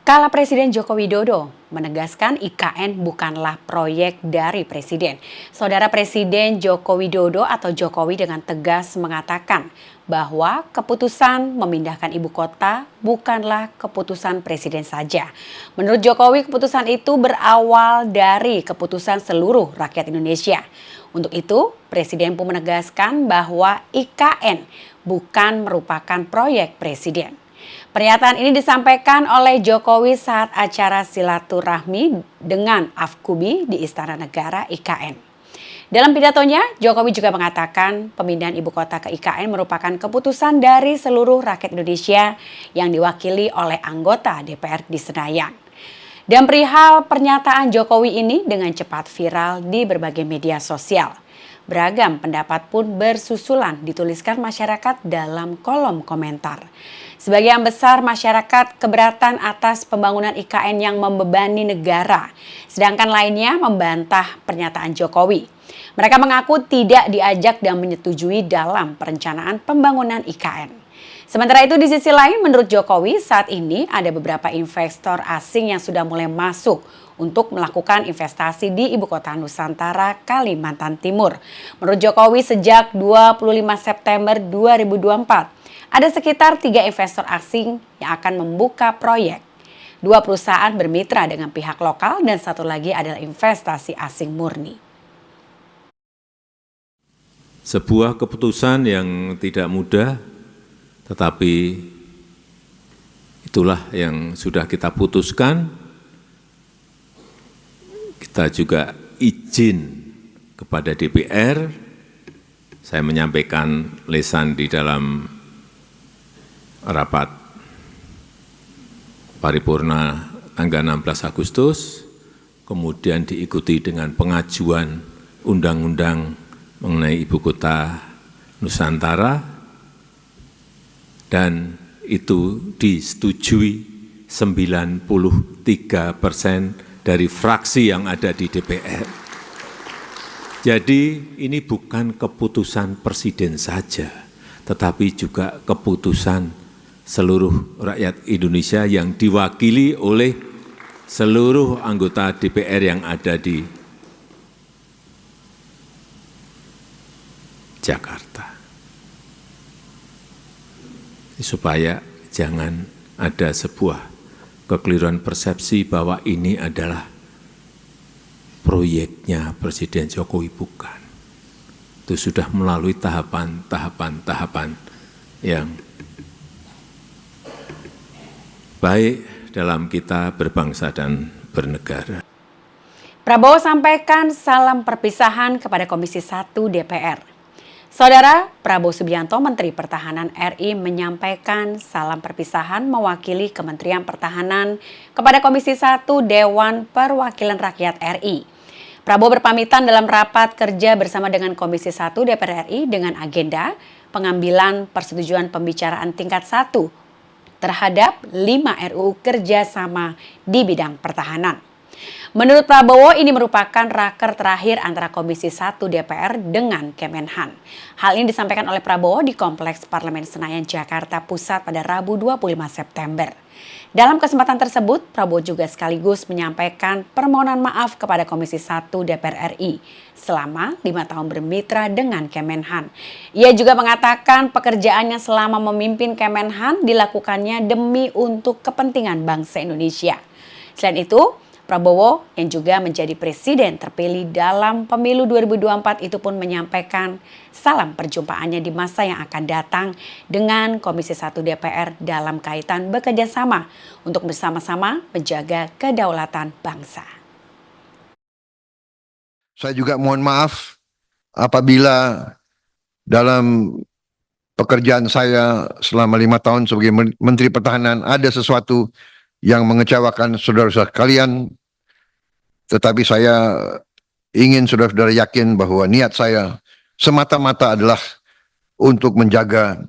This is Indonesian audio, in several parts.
Kala Presiden Joko Widodo menegaskan IKN bukanlah proyek dari Presiden. Saudara Presiden Joko Widodo atau Jokowi dengan tegas mengatakan bahwa keputusan memindahkan ibu kota bukanlah keputusan Presiden saja. Menurut Jokowi, keputusan itu berawal dari keputusan seluruh rakyat Indonesia. Untuk itu, Presiden pun menegaskan bahwa IKN bukan merupakan proyek Presiden. Pernyataan ini disampaikan oleh Jokowi saat acara silaturahmi dengan Afkubi di Istana Negara IKN. Dalam pidatonya, Jokowi juga mengatakan pemindahan ibu kota ke IKN merupakan keputusan dari seluruh rakyat Indonesia yang diwakili oleh anggota DPR di Senayan. Dan perihal pernyataan Jokowi ini dengan cepat viral di berbagai media sosial. Beragam pendapat pun bersusulan dituliskan masyarakat dalam kolom komentar. Sebagian besar masyarakat keberatan atas pembangunan IKN yang membebani negara, sedangkan lainnya membantah pernyataan Jokowi. Mereka mengaku tidak diajak dan menyetujui dalam perencanaan pembangunan IKN. Sementara itu di sisi lain menurut Jokowi saat ini ada beberapa investor asing yang sudah mulai masuk untuk melakukan investasi di Ibu Kota Nusantara, Kalimantan Timur. Menurut Jokowi sejak 25 September 2024 ada sekitar 3 investor asing yang akan membuka proyek. 2 perusahaan bermitra dengan pihak lokal dan 1 lagi adalah investasi asing murni. Sebuah keputusan yang tidak mudah, tetapi itulah yang sudah kita putuskan. Kita juga izin kepada DPR. Saya menyampaikan lisan di dalam rapat paripurna tanggal 16 Agustus, kemudian diikuti dengan pengajuan undang-undang mengenai Ibu Kota Nusantara, dan itu disetujui 93% dari fraksi yang ada di DPR. Jadi ini bukan keputusan Presiden saja, tetapi juga keputusan seluruh rakyat Indonesia yang diwakili oleh seluruh anggota DPR yang ada di Jakarta. Supaya jangan ada sebuah kekeliruan persepsi bahwa ini adalah proyeknya Presiden Jokowi, bukan. Itu sudah melalui tahapan yang baik dalam kita berbangsa dan bernegara. Prabowo sampaikan salam perpisahan kepada Komisi 1 DPR. Saudara Prabowo Subianto, Menteri Pertahanan RI, menyampaikan salam perpisahan mewakili Kementerian Pertahanan kepada Komisi 1 Dewan Perwakilan Rakyat RI. Prabowo berpamitan dalam rapat kerja bersama dengan Komisi 1 DPR RI dengan agenda pengambilan persetujuan pembicaraan tingkat 1 terhadap 5 RUU kerjasama di bidang pertahanan. Menurut Prabowo, ini merupakan raker terakhir antara Komisi 1 DPR dengan Kemenhan. Hal ini disampaikan oleh Prabowo di Kompleks Parlemen Senayan, Jakarta Pusat pada Rabu 25 September. Dalam kesempatan tersebut, Prabowo juga sekaligus menyampaikan permohonan maaf kepada Komisi 1 DPR RI selama 5 tahun bermitra dengan Kemenhan. Ia juga mengatakan pekerjaannya selama memimpin Kemenhan dilakukannya demi untuk kepentingan bangsa Indonesia. Selain itu, Prabowo yang juga menjadi presiden terpilih dalam pemilu 2024 itu pun menyampaikan salam perjumpaannya di masa yang akan datang dengan Komisi 1 DPR dalam kaitan bekerja sama untuk bersama-sama menjaga kedaulatan bangsa. Saya juga mohon maaf apabila dalam pekerjaan saya selama 5 tahun sebagai Menteri Pertahanan ada sesuatu yang mengecewakan saudara-saudara sekalian, tetapi saya ingin saudara-saudara yakin bahwa niat saya semata-mata adalah untuk menjaga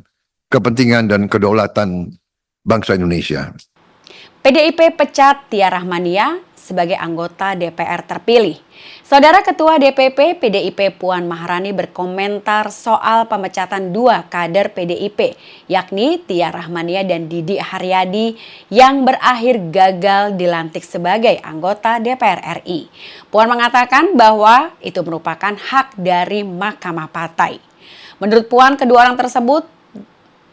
kepentingan dan kedaulatan bangsa Indonesia. PDIP pecat Tia Rahmania sebagai anggota DPR terpilih. Saudara Ketua DPP PDIP Puan Maharani berkomentar soal pemecatan dua kader PDIP, yakni Tia Rahmania dan Didi Haryadi yang berakhir gagal dilantik sebagai anggota DPR RI. Puan mengatakan bahwa itu merupakan hak dari Mahkamah Partai. Menurut Puan, kedua orang tersebut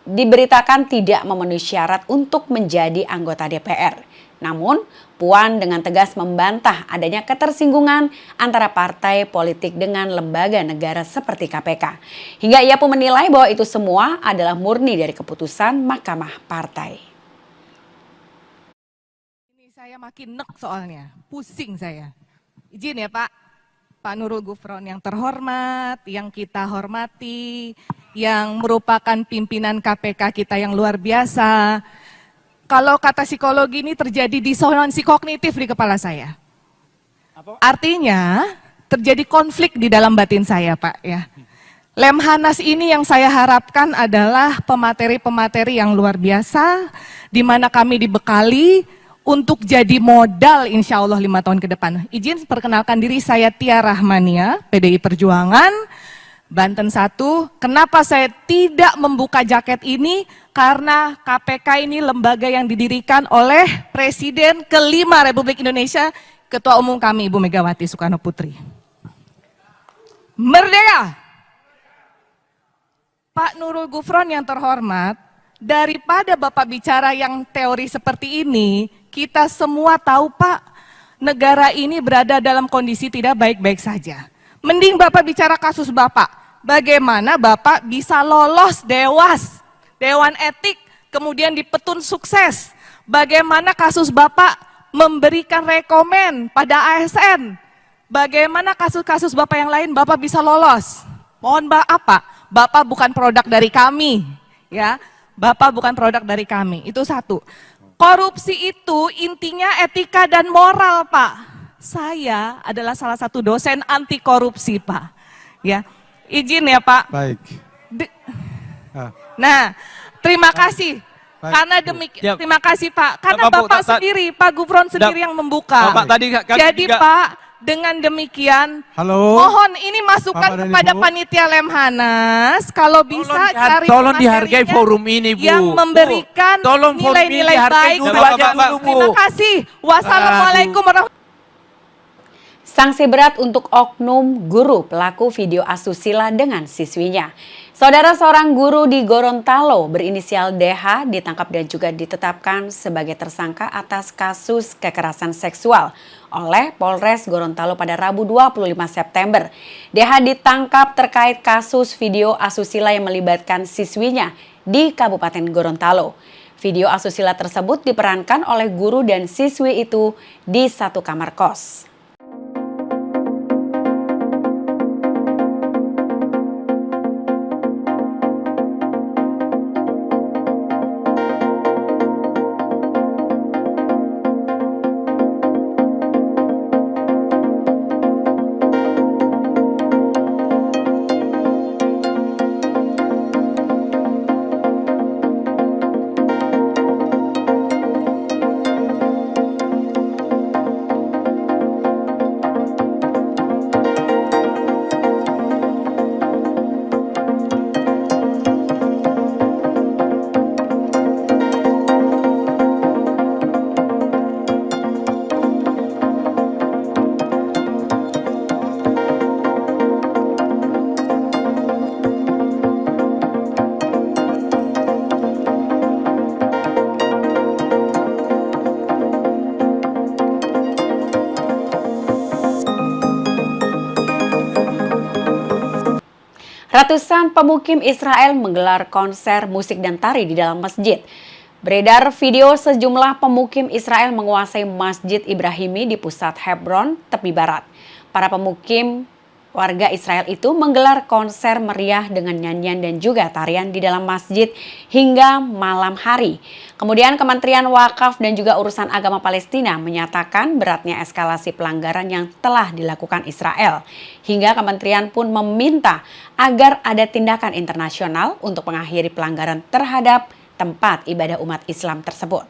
diberitakan tidak memenuhi syarat untuk menjadi anggota DPR. Namun, Puan dengan tegas membantah adanya ketersinggungan antara partai politik dengan lembaga negara seperti KPK. Hingga ia pun menilai bahwa itu semua adalah murni dari keputusan Mahkamah Partai. Ini saya makin nek soalnya, pusing saya. Izin ya Pak Nurul Gufron yang terhormat, yang kita hormati, yang merupakan pimpinan KPK kita yang luar biasa. Kalau kata psikologi ini terjadi disonansi kognitif di kepala saya. Artinya terjadi konflik di dalam batin saya Pak ya. Lemhanas ini yang saya harapkan adalah pemateri-pemateri yang luar biasa, di mana kami dibekali untuk jadi modal insya Allah 5 tahun ke depan. Izin perkenalkan diri, saya Tia Rahmania, PDI Perjuangan, Banten 1. Kenapa saya tidak membuka jaket ini? Karena KPK ini lembaga yang didirikan oleh Presiden kelima Republik Indonesia, Ketua Umum kami Ibu Megawati Soekarno Putri. Merdeka! Pak Nurul Gufron yang terhormat, daripada Bapak bicara yang teori seperti ini, kita semua tahu Pak, negara ini berada dalam kondisi tidak baik-baik saja. Mending Bapak bicara kasus Bapak, bagaimana Bapak bisa lolos Dewan Etik, kemudian dipetun sukses. Bagaimana kasus Bapak memberikan rekomen pada ASN. Bagaimana kasus-kasus Bapak yang lain Bapak bisa lolos. Mohon maaf Pak, Bapak bukan produk dari kami. Ya, Bapak bukan produk dari kami, itu satu. Korupsi itu intinya etika dan moral Pak. Saya adalah salah satu dosen anti korupsi Pak. Ya, izin ya Pak. Baik. Nah, terima kasih. Baik, Karena demikian, terima kasih Pak. Karena Bapak sendiri, Pak Gufron sendiri yang membuka. Bapak tadi Jadi Pak, dengan demikian, halo, mohon ini masukan Bapak dan kepada Ibu. panitia Lemhanas, kalau bisa cari tolong dihargai materinya forum ini Bu. yang memberikan Tolong forum ini nilai-nilai dihargai baik. dulu Bapak. aja dulu, Bu. Terima kasih. Wassalamualaikum warahmatullahi. Sanksi berat untuk oknum guru pelaku video asusila dengan siswinya. Saudara, seorang guru di Gorontalo berinisial DH ditangkap dan juga ditetapkan sebagai tersangka atas kasus kekerasan seksual oleh Polres Gorontalo pada Rabu 25 September. DH ditangkap terkait kasus video asusila yang melibatkan siswinya di Kabupaten Gorontalo. Video asusila tersebut diperankan oleh guru dan siswi itu di satu kamar kos. Ratusan pemukim Israel menggelar konser musik dan tari di dalam masjid. Beredar video sejumlah pemukim Israel menguasai Masjid Ibrahimi di pusat Hebron, tepi barat. Para pemukim warga Israel itu menggelar konser meriah dengan nyanyian dan juga tarian di dalam masjid hingga malam hari. Kemudian Kementerian Wakaf dan juga Urusan Agama Palestina menyatakan beratnya eskalasi pelanggaran yang telah dilakukan Israel. Hingga kementerian pun meminta agar ada tindakan internasional untuk mengakhiri pelanggaran terhadap tempat ibadah umat Islam tersebut.